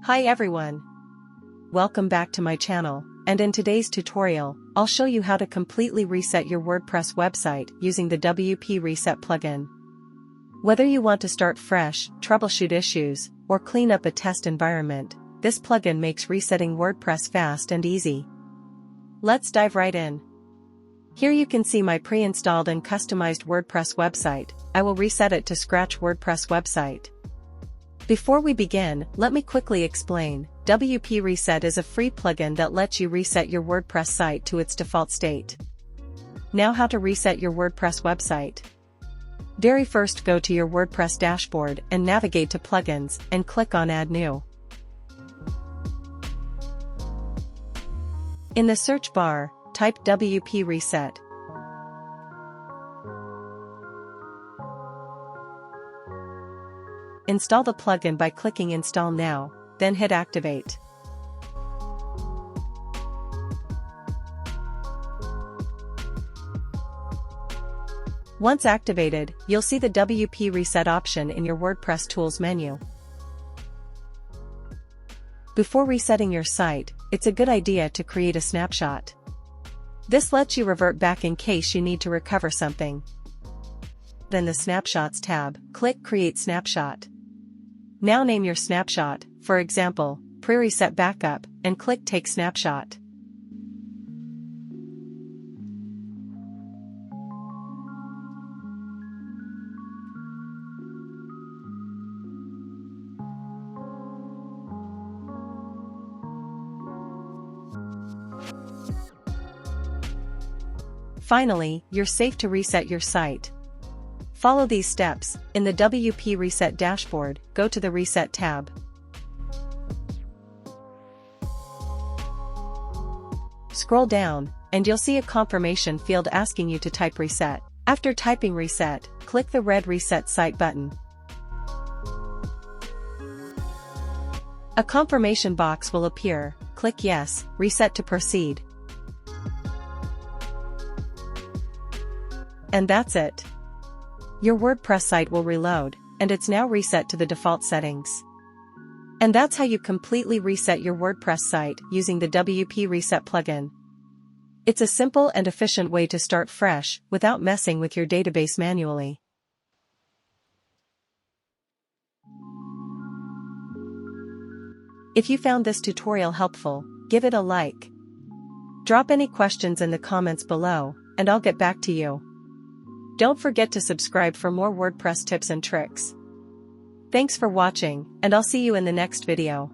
Hi everyone! Welcome back to my channel, and in today's tutorial, I'll show you how to completely reset your WordPress website using the WP Reset plugin. Whether you want to start fresh, troubleshoot issues, or clean up a test environment, this plugin makes resetting WordPress fast and easy. Let's dive right in. Here you can see my pre-installed and customized WordPress website. I will reset it to scratch WordPress website. Before we begin, let me quickly explain. WP Reset is a free plugin that lets you reset your WordPress site to its default state. Now, how to reset your WordPress website. Very first, go to your WordPress dashboard and navigate to Plugins and click on Add New. In the search bar, type WP Reset. Install the plugin by clicking Install Now, then hit Activate. Once activated, you'll see the WP Reset option in your WordPress Tools menu. Before resetting your site, it's a good idea to create a snapshot. This lets you revert back in case you need to recover something. Then the Snapshots tab, click Create Snapshot. Now name your snapshot, for example, Pre-Reset Backup, and click Take Snapshot. Finally, you're safe to reset your site. Follow these steps. In the WP Reset dashboard, go to the Reset tab. Scroll down, and you'll see a confirmation field asking you to type Reset. After typing Reset, click the red Reset Site button. A confirmation box will appear. Click Yes, Reset to proceed. And that's it. Your WordPress site will reload, and it's now reset to the default settings. And that's how you completely reset your WordPress site using the WP Reset plugin. It's a simple and efficient way to start fresh without messing with your database manually. If you found this tutorial helpful, give it a like. Drop any questions in the comments below, and I'll get back to you. Don't forget to subscribe for more WordPress tips and tricks. Thanks for watching, and I'll see you in the next video.